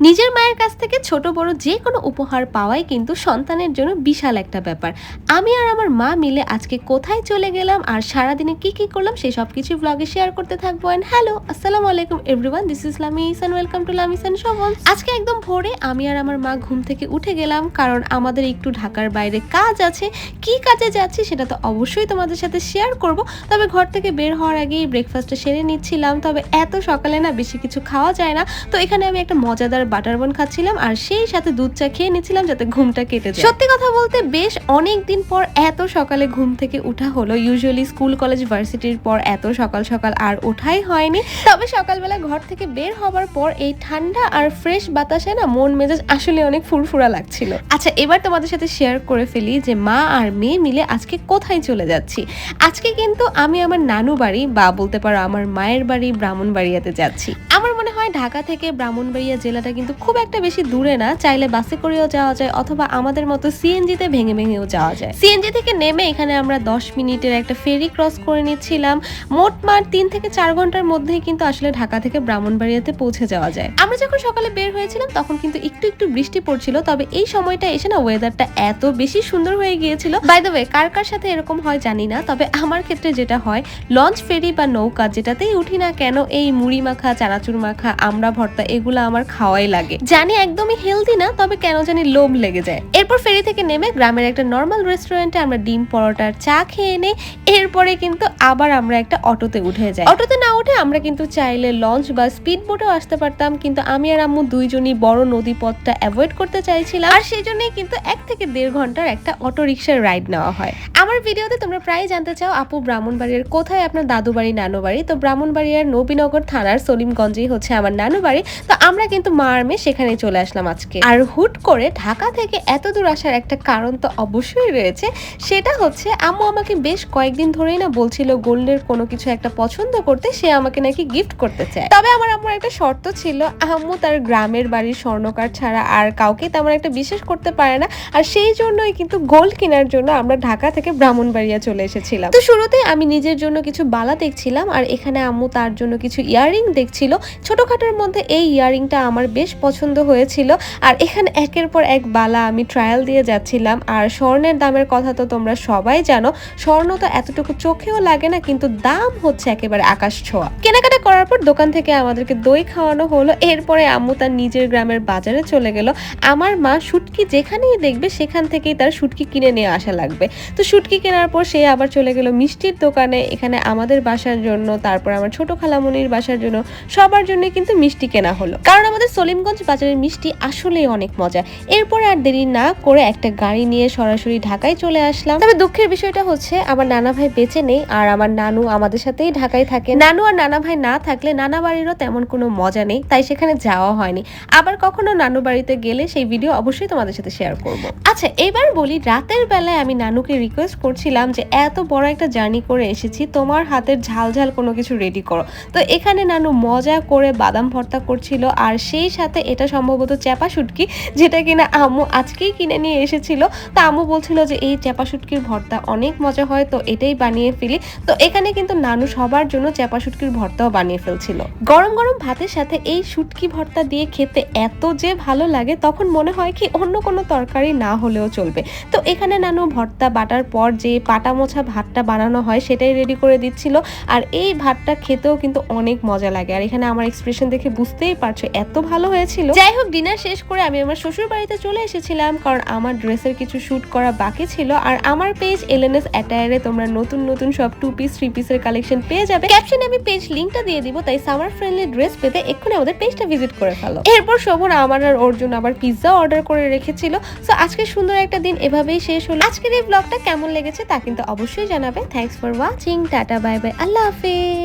নিজের মায়ের কাছ থেকে ছোট বড় যে কোনো উপহার পাওয়াই কিন্তু সন্তানের জন্য বিশাল একটা ব্যাপার। আমি আর আমার মা মিলে আজকে কোথায় চলে গেলাম আর সারাদিনে কি কি করলাম সেই সব কিছু ব্লগে শেয়ার করতে থাকবো। এন্ড হ্যালো, আসসালামু আলাইকুম everyone, this is Lamis and welcome to Lamis and Shovon. আজকে একদম ভোরে আমি আর আমার মা ঘুম থেকে উঠে গেলাম, কারণ আমাদের একটু ঢাকার বাইরে কাজ আছে। কি কাজে যাচ্ছি সেটা তো অবশ্যই তোমাদের সাথে শেয়ার করব। তবে ঘর থেকে বের হওয়ার আগেই ব্রেকফাস্টটা সেরে নিচ্ছিলাম। তবে এত সকালে না বেশি কিছু খাওয়া যায় না, তো এখানে আমি একটা মজাদার বাটার বান খাচ্ছিলাম আর সেই সাথে দুধ চা খেয়ে নিচ্ছিলাম যাতে ঘুমটা কেটে যায়। সত্যি কথা বলতে বেশ অনেক দিন পর এত সকালে ঘুম থেকে উঠা হলো। ইউজুয়ালি স্কুল কলেজ ভার্সিটির পর এত সকাল সকাল আর ওঠাই হয়নি। তবে সকালবেলা ঘর থেকে বের হবার পর এই ঠান্ডা আর ফ্রেশ বাতাসে না মন মেজাজ আসলে অনেক ফুরফুরা লাগছিল। আচ্ছা, এবার তোমাদের সাথে শেয়ার করে ফেলি যে মা আর মেয়ে মিলে আজকে কোথায় চলে যাচ্ছি। আজকে কিন্তু আমি আমার নানু বাড়ি বা বলতে পারো আমার মায়ের বাড়ি ব্রাহ্মণবাড়িয়াতে যাচ্ছি। আমার মনে হয় ঢাকা থেকে ব্রাহ্মণবাড়িয়া জেলাটা কিন্তু খুব একটা বেশি দূরে না। চাইলে বাসে করেও যাওয়া যায় অথবা আমাদের মতো সিএনজিতে ভেঙে ভেঙেও যাওয়া যায়। সিএনজি থেকে নেমে এখানে আমরা 10 মিনিটের একটা ফেরি ক্রস করে নিচ্ছিলাম। মোটমাট 3 থেকে 4 ঘন্টার মধ্যেই কিন্তু আসলে ঢাকা থেকে ব্রাহ্মণবাড়িয়াতে পৌঁছে যাওয়া যায়। আমরা যখন সকালে বের হয়েছিলাম তখন কিন্তু একটু একটু বৃষ্টি পড়ছিল, তবে এই সময়টা এসে না ওয়েদারটা এত বেশি সুন্দর হয়ে গিয়েছিল। বাই দ্য ওয়ে, কার কার সাথে এরকম হয় জানি না, তবে আমার ক্ষেত্রে যেটা হয়, লঞ্চ ফেরি বা নৌকা যেটাতেই উঠি না কেন এই মুড়ি মাখা, চানাচুর মাখা, আমড়া ভর্তা এগুলো আমার খাওয়াই লাগে। জানি একদমই হেলদি না, তবে কেন জানি লোভ লেগে যায়। এরপর ফেরি থেকে নেমে গ্রামের একটা নর্মাল রেস্টুরেন্টে আমরা ডিম পরোটার চা খেয়ে নেই। এরপরে কিন্তু আবার আমরা একটা অটোতে উঠে যাই। অটোতে না উঠে আমরা কিন্তু চাইলে লঞ্চ বা স্পিড বোটেও আসতে পারতাম, কিন্তু আমি আর আম্মু দুইজনই বড় নদী পথটা অ্যাভয়েড করতে চাইছিলাম। আর সেই জন্যই কিন্তু 1 থেকে 1.5 ঘন্টার একটা অটো রিক্সার রাইড নেওয়া হয়। আমার ভিডিওতে তোমরা প্রায় জানতে চাও আপু ব্রাহ্মণবাড়িয়ার কোথায় আপনার দাদু বাড়ি নানু বাড়ি। তো ব্রাহ্মণবাড়িয়ার নবীনগর থানার সলিমগঞ্জেই হচ্ছে আমার নানু বাড়ি। তো আমরা কিন্তু মা আর মেয়ে সেখানে চলে আসলাম আজকে। আর হুট করে ঢাকা থেকে এত দূর আসার একটা কারণ তো অবশ্যই রয়েছে। সেটা হচ্ছে আম্মু আমাকে বেশ কয়েকদিন ধরেই না বলছিল গোল্ডের কোনো কিছু একটা পছন্দ করতে, সে আমাকে নাকি গিফট করতে চায়। তবে আমার আম্মুর একটা শর্ত ছিল, আম্মু তার গ্রামের বাড়ির স্বর্ণকার ছাড়া আর কাউকে তেমন একটা বিশ্বাস করতে পারে না। আর সেই জন্যই কিন্তু গোল্ড কেনার জন্য আমরা ঢাকা থেকে ব্রাহ্মণবাড়িয়া চলে এসেছিলাম। তো শুরুতে আমি নিজের জন্য কিছু বালা দেখছিলাম আর এখানে আম্মু তার জন্য কিছু ইয়াররিং দেখছিল। ছোটখাটোর মধ্যে এই ইয়াররিংটা আমার বেশ পছন্দ হয়েছিল। আর এখানে একের পর এক বালা আমি ট্রায়াল দিয়ে যাচ্ছিলাম। আর স্বর্ণের দামের কথা তো তোমরা সবাই জানো, স্বর্ণ তো এতটুকু চোখেও লাগে না, কিন্তু দাম হচ্ছে একেবারে আকাশ ছোঁয়া। কেনাকাটা করার পর দোকান থেকে আমাদেরকে দই খাওয়ানো হলো। এরপরে আম্মু তার নিজের গ্রামের বাজারে চলে গেল। আমার মা শুটকি যেখানেই দেখবে সেখান থেকেই তার শুটকি কিনে নিয়ে আসা লাগবে। তো শুটকি কেনার পর সে আবার চলে গেল মিষ্টির দোকানে। এখানে আমাদের বাসার জন্য, তারপর আমার ছোট খালামুনির বাসার জন্য, সবার জন্য কিন্তু মিষ্টি কেনা হলো, কারণ আমাদের সলিমগঞ্জ বাজারের মিষ্টি আসলেই অনেক মজা। এরপর আর দেরি না করে একটা গাড়ি নিয়ে সরাসরি ঢাকায় চলে আসলাম। তবে দুঃখের বিষয়টা হচ্ছে আমার নানা ভাই বেঁচে নেই আর আমার নানু আমাদের সাথেই ঢাকায় থাকে। নানু আর নানা ভাই না থাকলে নানা বাড়িরও তেমন কোনো মজা নেই, তাই সেখানে যাওয়া হয়নি। আবার কখনো নানু বাড়িতে গেলে সেই ভিডিও অবশ্যই তোমাদের সাথে শেয়ার করব। আচ্ছা, এবার বলি, রাতের বেলায় আমি নানুকে রিকোয়েস্ট করছিলাম যে এত বড় একটা জার্নি করে এসেছি, তোমার হাতের ঝাল ঝাল কোনো কিছু রেডি করো। তো এখানে নানু মজা করে বাদাম ভর্তা করছিল আর সেই সাথে এটা সম্ভবত চ্যাপা শুটকি, যেটা কিনা আম্মু আজকেই কিনে নিয়ে এসেছিল। তো আম্মু বলছিল যে এই চ্যাপা শুটকির ভর্তা অনেক মজা হয়, তো এটাই বানিয়ে ফেলি। তো এখানে কিন্তু নানু সবার জন্য চ্যাপা শুটকির ভর্তাও বানিয়ে ফেলছিল। গরম গরম ভাতের সাথে এই শুটকি ভর্তা দিয়ে খেতে এত যে ভালো লাগে, তখন মনে হয় কি অন্য কোনো তরকারি না হলেও চলবে। তো এখানে নানু ভর্তা বাটার পর যে পাটা মোছা ভাতটা বানানো হয় সেটাই রেডি করে দিচ্ছিল। আর এই ভাতটা খেতেও কিন্তু অনেক মজা লাগে। আর এখানে আমার এক্সপ্রেশন দেখে বুঝতেই পারছো এত ভালো হয়েছিল। যাই হোক, ডিনার শেষ করে আমি আমার শ্বশুর বাড়িতে চলে এসেছিলাম, কারণ আমার ড্রেসের কিছু শুট করা বাকি ছিল। আর আমার পেজ এলএনএস অ্যাটায়ারে তোমরা নতুন নতুন সব 2 পিস 3 পিসের কালেকশন পেয়ে যাবে। ক্যাপশনে আমি পেজ লিংকটা দিয়ে দিব, তাই সামার ফ্রেন্ডলি ড্রেস পেতে এক্ষুনি আমাদের পেজটা ভিজিট করে ফেলো। এরপর শোভন আমার আর ওর জন্য আবার পিৎজা অর্ডার করে রেখেছিল। সো আজকে সুন্দর একটা দিন এভাবেই শেষ হলো। আজকের এই ব্লগটা কেমন লেগেছে তা কিন্তু অবশ্যই জানাবে। Thanks for watching, tata, bye bye, Allah হাফেজ।